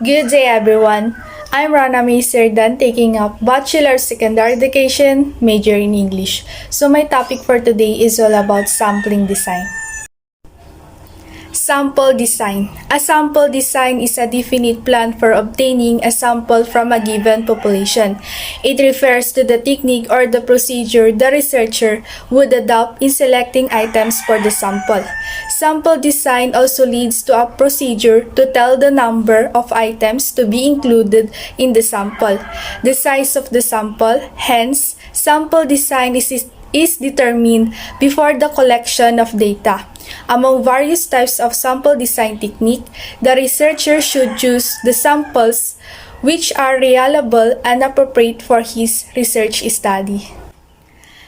Good day everyone. I'm Rana May Serdan taking up Bachelor Secondary Education, major in English. So my topic for today is all about sampling design. Sample design. A sample design is a definite plan for obtaining a sample from a given population. It refers to the technique or the procedure the researcher would adopt in selecting items for the sample. Sample design also leads to a procedure to tell the number of items to be included in the sample, the size of the sample. Hence, sample design is determined before the collection of data. Among various types of sample design technique, the researcher should choose the samples which are reliable and appropriate for his research study.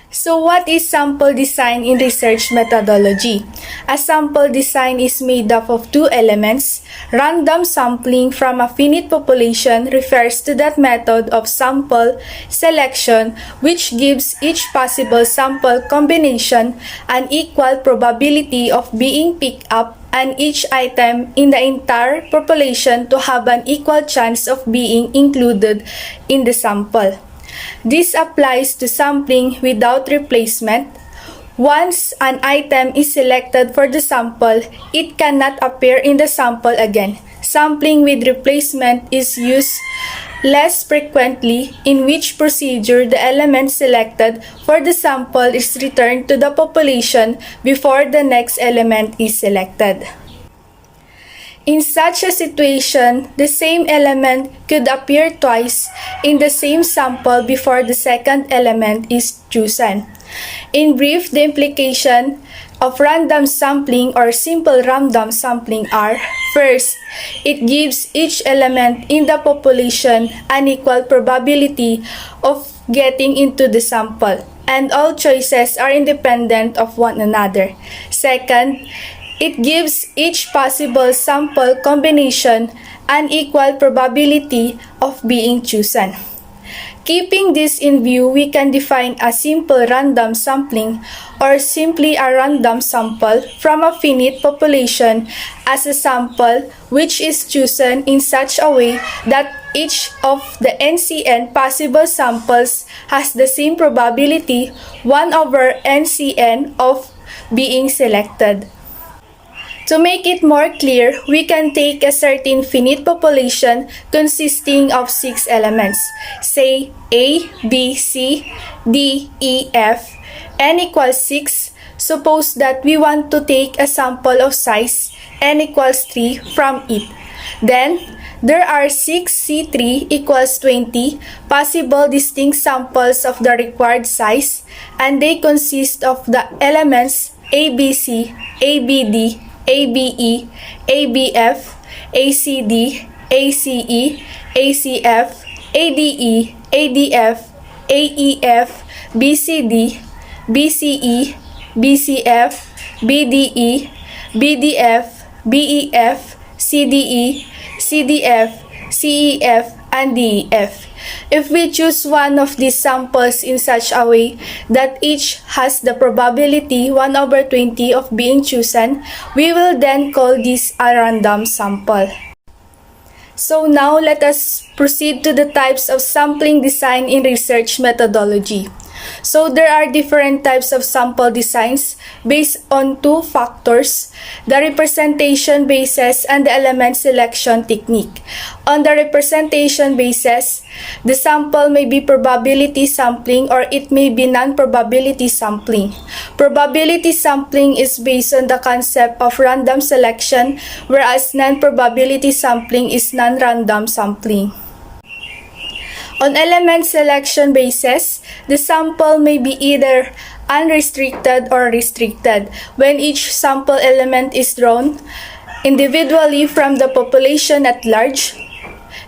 So what is sample design in research methodology? A sample design is made up of two elements. Random sampling from a finite population refers to that method of sample selection which gives each possible sample combination an equal probability of being picked up and each item in the entire population to have an equal chance of being included in the sample. This applies to sampling without replacement. Once an item is selected for the sample, it cannot appear in the sample again. Sampling with replacement is used less frequently, in which procedure the element selected for the sample is returned to the population before the next element is selected. In such a situation, the same element could appear twice in the same sample before the second element is chosen. In brief, the implication of random sampling or simple random sampling are: first, it gives each element in the population an equal probability of getting into the sample, and all choices are independent of one another. Second, it gives each possible sample combination an equal probability of being chosen. Keeping this in view, we can define a simple random sampling or simply a random sample from a finite population as a sample which is chosen in such a way that each of the NCN possible samples has the same probability 1 over NCN of being selected. To make it more clear, we can take a certain finite population consisting of 6 elements, say A, B, C, D, E, F, n equals 6. Suppose that we want to take a sample of size n equals 3 from it. Then, there are 6 C3 equals 20 possible distinct samples of the required size, and they consist of the elements ABC, ABD, ABE, ABF, ACD, ACE, ACF, ADE, ADF, AEF, BCD, BCE, BCF, BDE, BDF, BEF, CDE, CDF, CEF, and DEF. If we choose one of these samples in such a way that each has the probability 1 over 20 of being chosen, we will then call this a random sample. So now let us proceed to the types of sampling design in research methodology. So there are different types of sample designs based on two factors: the representation basis and the element selection technique. On the representation basis, the sample may be probability sampling or it may be non-probability sampling. Probability sampling is based on the concept of random selection, whereas non-probability sampling is non-random sampling. On element selection basis, the sample may be either unrestricted or restricted. When each sample element is drawn individually from the population at large,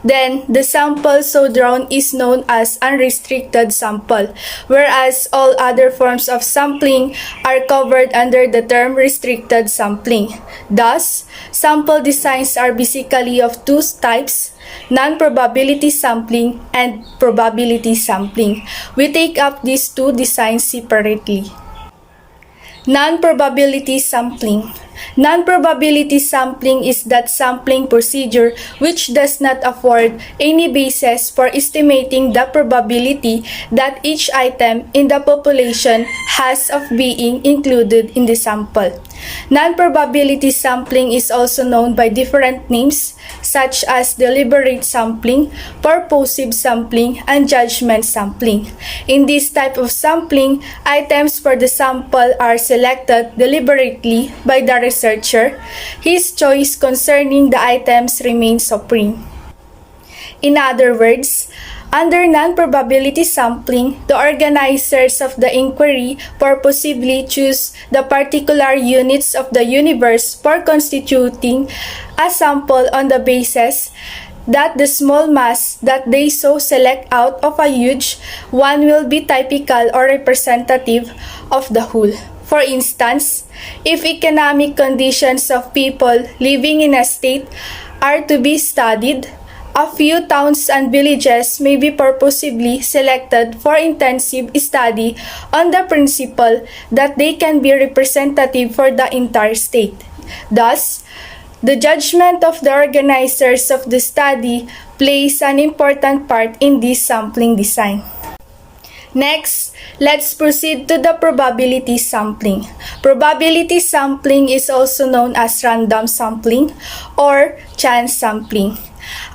then the sample so drawn is known as unrestricted sample, whereas all other forms of sampling are covered under the term restricted sampling. Thus, sample designs are basically of two types: non-probability sampling and probability sampling. We take up these two designs separately. Non-probability sampling. Non-probability sampling is that sampling procedure which does not afford any basis for estimating the probability that each item in the population has of being included in the sample. Non-probability sampling is also known by different names such as deliberate sampling, purposive sampling, and judgment sampling. In this type of sampling, items for the sample are selected deliberately by the researcher. His choice concerning the items remains supreme. In other words, under non-probability sampling, the organizers of the inquiry purposively choose the particular units of the universe for constituting a sample on the basis that the small mass that they so select out of a huge one will be typical or representative of the whole. For instance, if economic conditions of people living in a state are to be studied, a few towns and villages may be purposely selected for intensive study on the principle that they can be representative for the entire state. Thus, the judgment of the organizers of the study plays an important part in this sampling design. Next, let's proceed to the probability sampling. Probability sampling is also known as random sampling or chance sampling.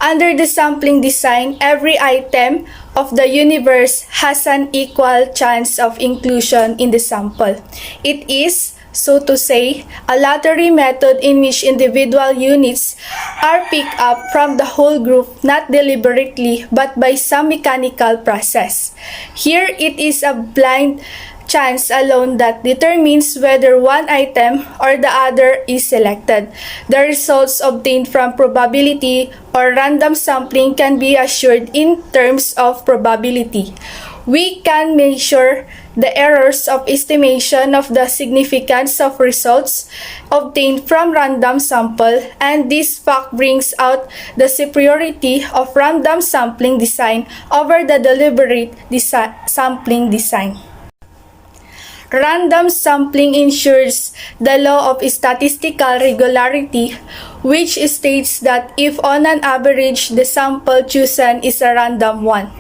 Under the sampling design, every item of the universe has an equal chance of inclusion in the sample. It is, so to say, a lottery method in which individual units are picked up from the whole group not deliberately but by some mechanical process. Here it is a blind chance alone that determines whether one item or the other is selected. The results obtained from probability or random sampling can be assured in terms of probability. We can measure the errors of estimation of the significance of results obtained from random sample, and this fact brings out the superiority of random sampling design over the deliberate sampling design. Random sampling ensures the law of statistical regularity, which states that if on an average the sample chosen is a random one,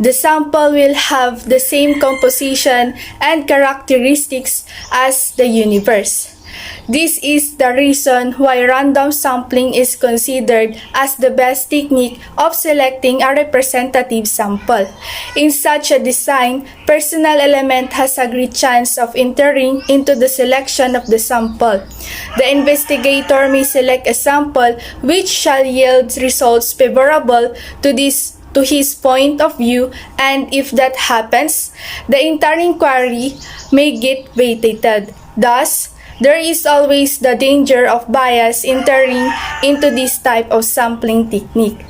the sample will have the same composition and characteristics as the universe. This is the reason why random sampling is considered as the best technique of selecting a representative sample. In such a design, personal element has a great chance of entering into the selection of the sample. The investigator may select a sample which shall yield results favorable to his point of view, and if that happens, the entire inquiry may get vacated. Thus, there is always the danger of bias entering into this type of sampling technique.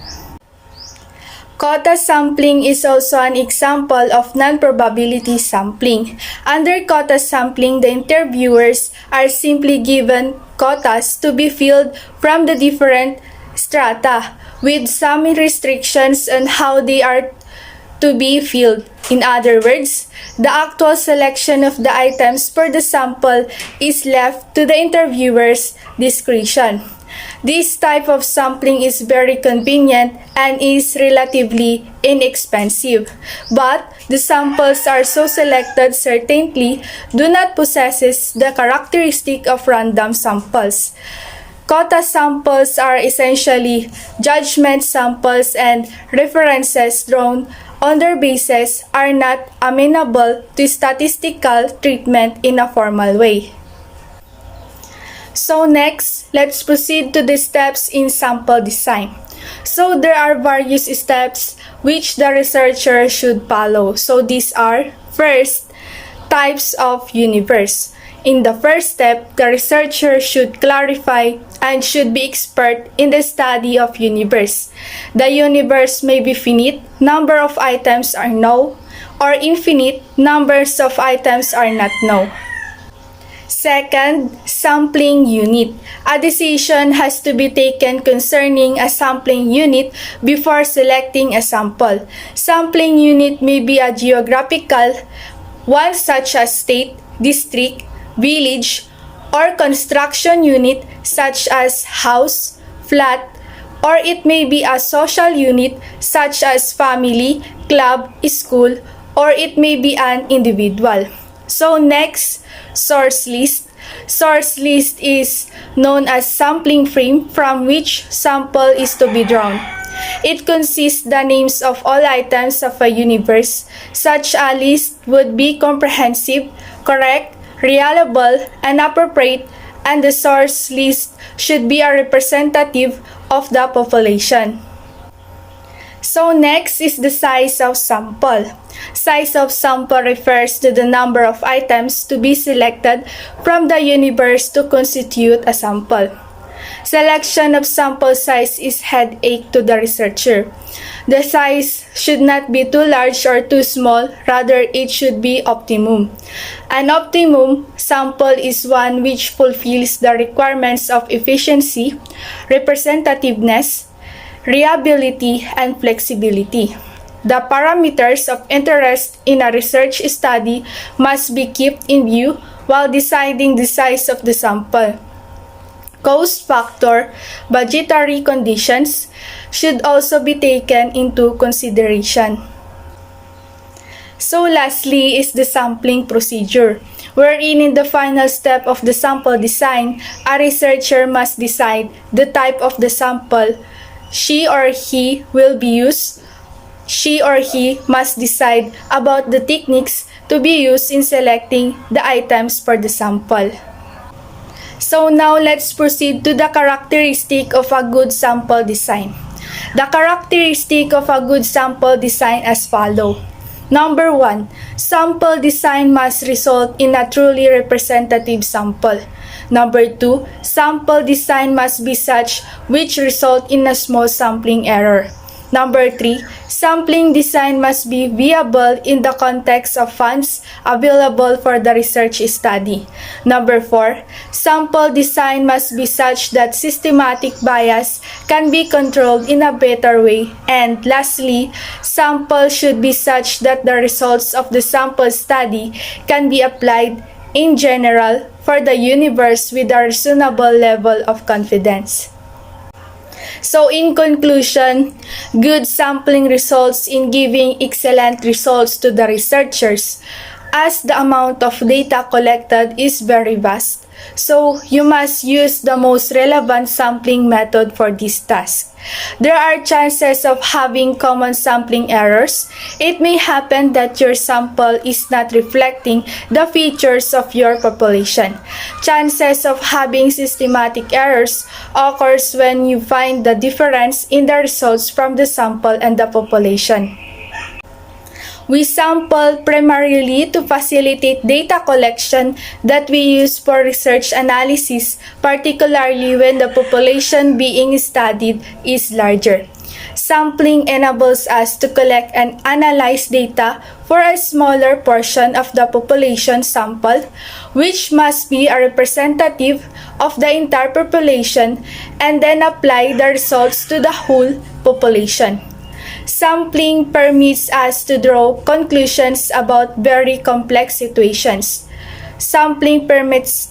Quota sampling is also an example of non-probability sampling. Under quota sampling, the interviewers are simply given quotas to be filled from the different strata, with some restrictions on how they are to be filled. In other words, the actual selection of the items for the sample is left to the interviewer's discretion. This type of sampling is very convenient and is relatively inexpensive, but the samples are so selected certainly do not possess the characteristic of random samples. Quota samples are essentially judgment samples, and references drawn on their basis are not amenable to statistical treatment in a formal way. So next, let's proceed to the steps in sample design. So there are various steps which the researcher should follow. So these are, first, types of universe. In the first step, the researcher should clarify and should be expert in the study of universe. The universe may be finite, number of items are known, or infinite, numbers of items are not known. Second, sampling unit. A decision has to be taken concerning a sampling unit before selecting a sample. Sampling unit may be a geographical one such as state, district, village, or construction unit such as house, flat, or it may be a social unit such as family, club, school, or it may be an individual. So next, source list. Source list is known as sampling frame from which sample is to be drawn. It consists the names of all items of a universe. Such a list would be comprehensive, correct, reliable, and appropriate, and the source list should be a representative of the population. So next is the size of sample. Size of sample refers to the number of items to be selected from the universe to constitute a sample. Selection of sample size is headache to the researcher. The size should not be too large or too small, rather it should be optimum. An optimum sample is one which fulfills the requirements of efficiency, representativeness, reliability, and flexibility. The parameters of interest in a research study must be kept in view while deciding the size of the sample. Cost factor, budgetary conditions should also be taken into consideration. So lastly is the sampling procedure, wherein in the final step of the sample design, a researcher must decide the type of the sample she or he will be used. She or he must decide about the techniques to be used in selecting the items for the sample. So now let's proceed to the characteristic of a good sample design. The characteristic of a good sample design as follow. Number 1, sample design must result in a truly representative sample. Number 2, sample design must be such which result in a small sampling error. Number 3, sampling design must be viable in the context of funds available for the research study. Number 4, sample design must be such that systematic bias can be controlled in a better way. And lastly, sample should be such that the results of the sample study can be applied in general for the universe with a reasonable level of confidence. So in conclusion, good sampling results in giving excellent results to the researchers as the amount of data collected is very vast. So you must use the most relevant sampling method for this task. There are chances of having common sampling errors. It may happen that your sample is not reflecting the features of your population. Chances of having systematic errors occurs when you find the difference in the results from the sample and the population. We sample primarily to facilitate data collection that we use for research analysis, particularly when the population being studied is larger. Sampling enables us to collect and analyze data for a smaller portion of the population sample, which must be a representative of the entire population, and then apply the results to the whole population. Sampling permits us to draw conclusions about very complex situations. Sampling permits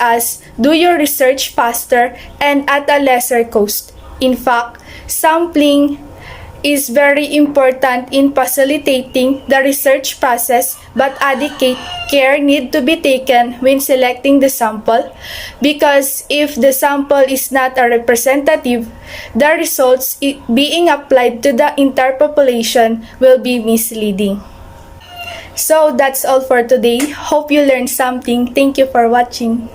us do your research faster and at a lesser cost. In fact, sampling is very important in facilitating the research process, but adequate care need to be taken when selecting the sample, because if the sample is not a representative, the results being applied to the entire population will be misleading. So that's all for today. Hope you learned something. Thank you for watching.